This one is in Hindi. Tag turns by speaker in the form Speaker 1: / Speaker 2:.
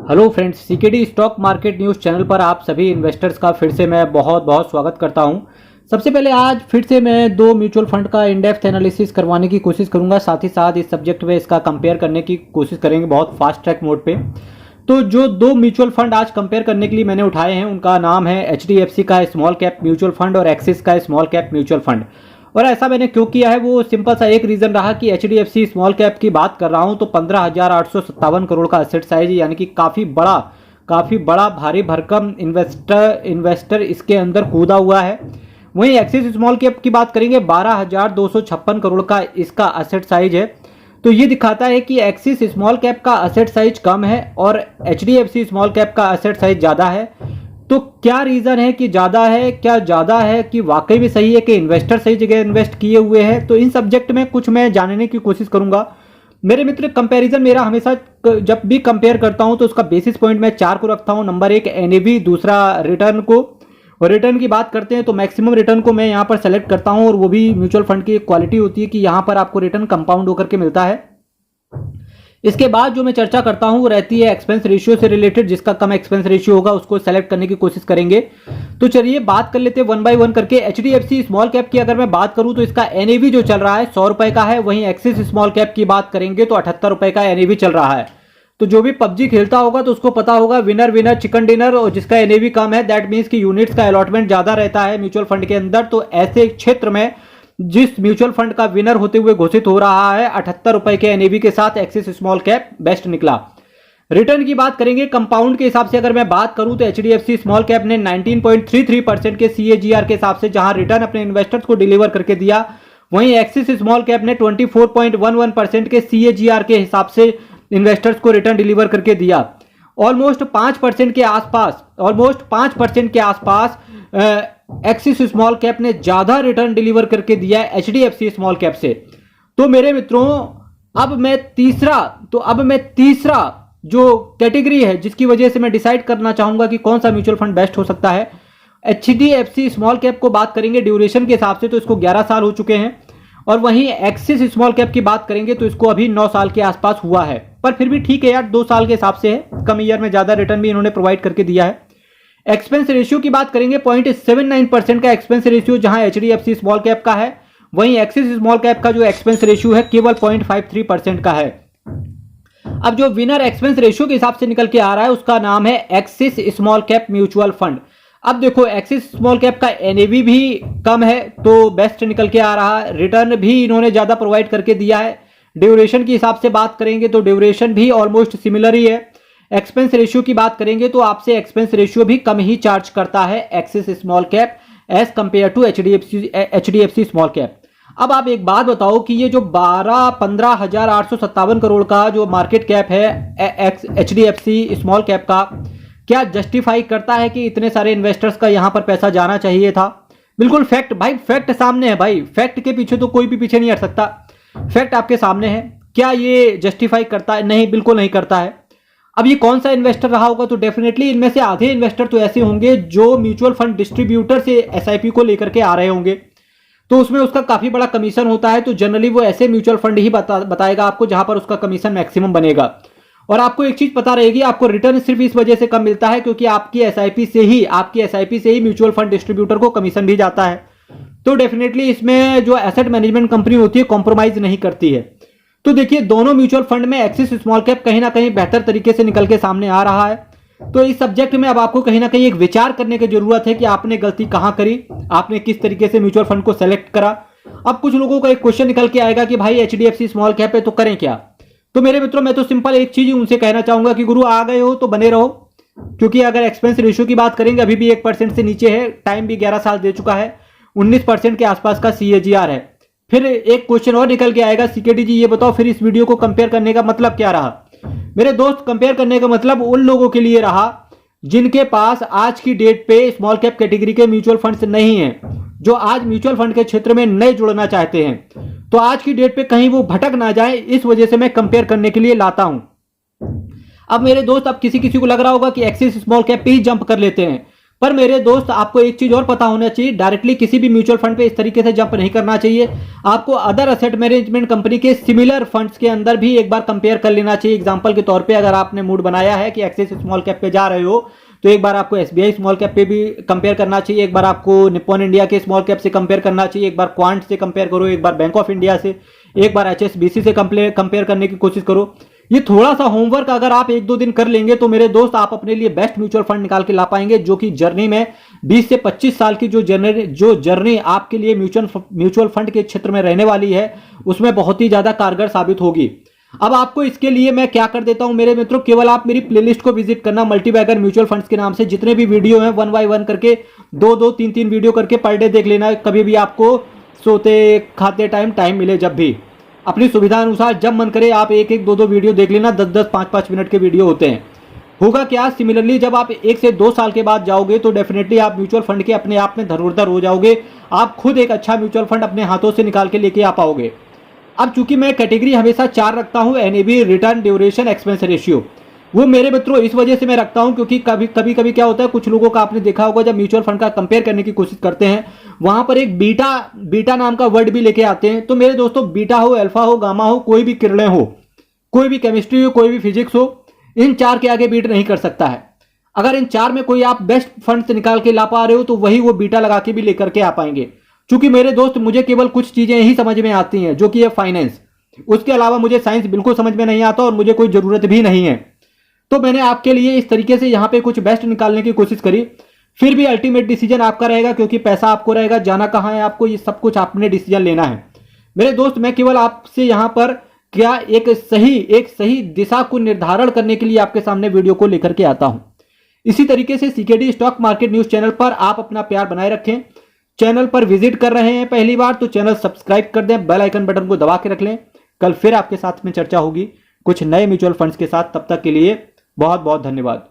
Speaker 1: Hello friends, CKD stock market news channel पर आप सभी इन्वेस्टर्स का फिर से मैं बहुत बहुत स्वागत करता हूं। सबसे पहले आज फिर से मैं दो म्यूचुअल फंड का इन डेप्थ एनालिसिस करवाने की कोशिश करूंगा। साथ ही साथ इस सब्जेक्ट में इसका कंपेयर करने की कोशिश करेंगे बहुत फास्ट ट्रैक मोड पे। तो जो दो म्यूचुअल फंड आज कंपेयर करने के लिए मैंने उठाए हैं उनका नाम है एचडीएफसी का स्मॉल कैप म्यूचुअल फंड और एक्सिस का स्मॉल कैप म्यूचुअल फंड। और ऐसा मैंने क्यों किया है, वो सिंपल सा एक रीजन रहा कि एचडीएफसी स्मॉल कैप की बात कर रहा हूं तो 15,857 करोड़ का एसेट साइज, यानी कि काफ़ी बड़ा भारी भरकम इन्वेस्टर इसके अंदर कूदा हुआ है। वहीं एक्सिस स्मॉल कैप की बात करेंगे 12,256 करोड़ का इसका एसेट साइज है। तो ये दिखाता है कि एक्सिस स्मॉल कैप का एसेट साइज कम है और एचडीएफसी स्मॉल कैप का एसेट साइज ज़्यादा है। तो क्या रीज़न है कि ज़्यादा है, क्या ज़्यादा है कि वाकई में सही है कि इन्वेस्टर सही जगह इन्वेस्ट किए हुए हैं, तो इन सब्जेक्ट में कुछ मैं जानने की कोशिश करूंगा। मेरे मित्र, कंपैरिजन मेरा हमेशा जब भी कंपेयर करता हूं तो उसका बेसिस पॉइंट मैं 4 को रखता हूं। नंबर 1 एनएवी, दूसरा रिटर्न को। और रिटर्न की बात करते हैं तो मैक्सिमम रिटर्न को मैं यहां पर सेलेक्ट करता हूं, और वो भी म्यूचुअल फंड की एक क्वालिटी होती है कि यहां पर आपको रिटर्न कंपाउंड होकर के मिलता है। इसके बाद जो मैं चर्चा करता हूं वो रहती है एक्सपेंस रेशियो से रिलेटेड। जिसका कम एक्सपेंस रेशियो होगा उसको सेलेक्ट करने की कोशिश करेंगे। तो चलिए बात कर लेते हैं वन बाय वन करके। एचडीएफसी स्मॉल कैप की अगर मैं बात करूं तो इसका एनएवी जो चल रहा है 100 रुपए का है। वहीं एक्सिस स्मॉल कैप की बात करेंगे तो 78 रुपए का एनएवी चल रहा है। तो जो भी पबजी खेलता होगा तो उसको पता होगा विनर विनर चिकन डिनर, और जिसका एनएवी कम है दैट मीन्स कि यूनिट्स का अलॉटमेंट ज्यादा रहता है म्यूचुअल फंड के अंदर। तो ऐसे क्षेत्र में जिस म्यूचुअल फंड का विनर होते हुए घोषित हो रहा है 78 रुपए के एनएवी के साथ एक्सिस स्मॉल कैप बेस्ट निकला। रिटर्न की बात करेंगे कंपाउंड के हिसाब से अगर मैं बात करूं तो एचडीएफसी स्मॉल कैप ने 19.33% के सीएजीआर के हिसाब से जहां रिटर्न अपने इन्वेस्टर्स को डिलीवर करके दिया, वहीं एक्सिस स्मॉल कैप ने 24.11% के सीएजीआर के हिसाब से इन्वेस्टर्स को रिटर्न डिलीवर करके दिया। ऑलमोस्ट 5% के आसपास एक्सिस स्मॉल कैप ने ज्यादा रिटर्न डिलीवर करके दिया है एचडीएफसी स्मॉल कैप से। तो मेरे मित्रों, अब मैं तीसरा जो कैटेगरी है जिसकी वजह से मैं डिसाइड करना चाहूंगा कि कौन सा म्यूचुअल फंड बेस्ट हो सकता है। एचडीएफसी स्मॉल कैप को बात करेंगे ड्यूरेशन के हिसाब से तो इसको 11 साल हो चुके हैं, और वहीं एक्सिस स्मॉल कैप की बात करेंगे तो इसको अभी 9 साल के आसपास हुआ है। पर फिर भी ठीक है यार, 2 साल के हिसाब से है, कम ईयर में ज्यादा रिटर्न भी इन्होंने प्रोवाइड करके दिया है। एक्सपेंस रेशियो की बात करेंगे 0.79% का एक्सपेंस रेशियो जहां एचडीएफसी स्मॉल कैप का है, वहीं एक्सिस स्मॉल कैप का जो एक्सपेंस रेशियो है केवल 0.53% का है। अब जो विनर एक्सपेंस रेशियो के हिसाब से निकल के आ रहा है उसका नाम है Axis small cap mutual fund. अब देखो, एक्सिस स्मॉल कैप का एनएवी भी कम है तो बेस्ट निकल के आ रहा है। रिटर्न भी इन्होंने ज्यादा प्रोवाइड करके दिया है। ड्यूरेशन के हिसाब से बात करेंगे तो ड्यूरेशन भी ऑलमोस्ट सिमिलर ही है। एक्सपेंस रेशियो की बात करेंगे तो आपसे एक्सपेंस रेशियो भी कम ही चार्ज करता है Axis small cap as compare to HDFC small cap. अब आप एक बात बताओ कि ये जो 15,857 करोड़ का जो मार्केट कैप है एचडीएफसी स्मॉल कैप का, क्या जस्टिफाई करता है कि इतने सारे इन्वेस्टर्स का यहां पर पैसा जाना चाहिए था? बिल्कुल फैक्ट भाई, फैक्ट सामने है भाई। फैक्ट के पीछे तो कोई भी पीछे नहीं हट सकता। फैक्ट आपके सामने है। क्या ये जस्टिफाई करता है? नहीं, बिल्कुल नहीं करता है। अब ये कौन सा इन्वेस्टर रहा होगा? तो डेफिनेटली इनमें से आधे इन्वेस्टर तो ऐसे होंगे जो म्यूचुअल फंड डिस्ट्रीब्यूटर से एसआईपी को लेकर के आ रहे होंगे, तो उसमें उसका काफी बड़ा कमीशन होता है। तो जनरली वो ऐसे म्यूचुअल फंड ही बताएगा आपको जहां पर उसका कमीशन मैक्सिमम बनेगा। और आपको एक चीज पता रहेगी, आपको रिटर्न सिर्फ इस वजह से कम मिलता है क्योंकि आपकी एसआईपी से ही म्यूचुअल फंड डिस्ट्रीब्यूटर को कमीशन भी जाता है। तो डेफिनेटली इसमें जो एसेट मैनेजमेंट कंपनी होती है कॉम्प्रोमाइज नहीं करती है। तो देखिए, दोनों म्यूचुअल फंड में एक्सिस स्मॉल कैप कहीं ना कहीं बेहतर तरीके से निकल के सामने आ रहा है। तो इस सब्जेक्ट में अब आपको कहीं ना कहीं एक विचार करने की जरूरत है कि आपने गलती कहां करी, आपने किस तरीके से म्यूचुअल फंड को सेलेक्ट करा। अब कुछ लोगों का एक क्वेश्चन निकल के आएगा कि भाई एचडीएफसी स्मॉल कैप है तो करें क्या? तो मेरे मित्रों, मैं तो सिंपल एक चीज उनसे कहना चाहूंगा कि गुरु आ गए हो तो बने रहो, क्योंकि अगर एक्सपेंस रेशियो की बात करेंगे अभी भी 1% से नीचे है। टाइम भी 11 साल दे चुका है। 19% के आसपास का सीएजीआर है। फिर एक क्वेश्चन और निकल के आएगा, सीकेडी जी ये बताओ फिर इस वीडियो को कंपेयर करने का मतलब क्या रहा? मेरे दोस्त, कंपेयर करने का मतलब उन लोगों के लिए रहा जिनके पास आज की डेट पे स्मॉल कैप कैटेगरी के म्यूचुअल फंड्स नहीं है, जो आज म्यूचुअल फंड के क्षेत्र में नए जुड़ना चाहते हैं। तो आज की डेट पे कहीं वो भटक ना जाए, इस वजह से मैं कंपेयर करने के लिए लाता हूं। अब मेरे दोस्त, अब किसी किसी को लग रहा होगा कि एक्सिस स्मॉल कैप पे ही जंप कर लेते हैं, पर मेरे दोस्त आपको एक चीज और पता होना चाहिए, डायरेक्टली किसी भी म्यूचुअल फंड पे इस तरीके से जंप नहीं करना चाहिए। आपको अदर असेट मैनेजमेंट कंपनी के सिमिलर फंड्स के अंदर भी एक बार कंपेयर कर लेना चाहिए। एग्जांपल के तौर पे अगर आपने मूड बनाया है कि एक्सिस स्मॉल कैप पे जा रहे हो, तो एक बार आपको एसबीआई स्मॉल कैप पे भी कंपेयर करना चाहिए, एक बार आपको निप्पॉन इंडिया के स्मॉल कैप से कंपेयर करना चाहिए, एक बार क्वांट से कंपेयर करो, एक बार बैंक ऑफ इंडिया से, एक बार एचएसबीसी से कंपेयर करने की कोशिश करो। ये थोड़ा सा होमवर्क अगर आप एक दो दिन कर लेंगे तो मेरे दोस्त आप अपने लिए बेस्ट म्यूचुअल फंड निकाल के ला पाएंगे, जो कि जर्नी में 20 से 25 साल की जो जर्नी आपके लिए म्यूचुअल फंड के क्षेत्र में रहने वाली है, उसमें बहुत ही ज्यादा कारगर साबित होगी। अब आपको इसके लिए मैं क्या कर देता हूं मेरे मित्रों, केवल आप मेरी प्लेलिस्ट को विजिट करना, मल्टीबैगर म्यूचुअल फंड्स के नाम से जितने भी वीडियो हैं 1 बाय 1 करके 2-2 3-3 वीडियो करके पर डे देख लेना, कभी भी आपको सोते खाते टाइम मिले, जब भी अपनी सुविधा अनुसार जब मन करे आप 1-1 2-2 वीडियो देख लेना। 10-10 5-5 मिनट के वीडियो होते हैं। होगा क्या, सिमिलरली जब आप 1 से 2 साल के बाद जाओगे तो डेफिनेटली आप म्यूचुअल फंड के अपने आप में धुरंधर हो जाओगे। आप खुद एक अच्छा म्यूचुअल फंड अपने हाथों से निकाल के लेके आ पाओगे। अब चूंकि मैं कैटेगरी हमेशा 4 रखता हूं, NAB, return, duration, expense ratio, वो मेरे मित्रों इस वजह से मैं रखता हूं क्योंकि कभी क्या होता है, कुछ लोगों का आपने देखा होगा जब म्यूचुअल फंड का कंपेयर करने की कोशिश करते हैं, वहां पर एक बीटा नाम का वर्ड भी लेके आते हैं। तो मेरे दोस्तों, बीटा हो, अल्फा हो, गामा हो, कोई भी किरणें हो, कोई भी केमिस्ट्री हो, कोई भी फिजिक्स हो, इन 4 के आगे बीट नहीं कर सकता है। अगर इन 4 में कोई आप बेस्ट फंड से निकाल के ला पा रहे हो तो वही वो बीटा लगा के भी लेकर के आ पाएंगे। चूंकि मेरे दोस्त मुझे केवल कुछ चीजें ही समझ में आती हैं, जो कि है फाइनेंस, उसके अलावा मुझे साइंस बिल्कुल समझ में नहीं आता और मुझे कोई जरूरत भी नहीं है। तो मैंने आपके लिए इस तरीके से यहां पे कुछ बेस्ट निकालने की कोशिश करी। फिर भी अल्टीमेट डिसीजन आपका रहेगा, क्योंकि पैसा आपको रहेगा, जाना कहां है आपको, ये सब कुछ आपने डिसीजन लेना है। मेरे दोस्त, मैं केवल आपसे यहां पर क्या एक सही दिशा को निर्धारण करने के लिए आपके सामने वीडियो को लेकर के आता हूं। इसी तरीके से CKD stock market news channel पर आप अपना प्यार बनाए रखें। चैनल पर विजिट कर रहे हैं पहली बार तो चैनल सब्सक्राइब कर दें, बेल आइकन बटन को दबा के रख लें। कल फिर आपके साथ में चर्चा होगी कुछ नए म्यूचुअल फंड्स के साथ। तब तक के लिए बहुत बहुत धन्यवाद।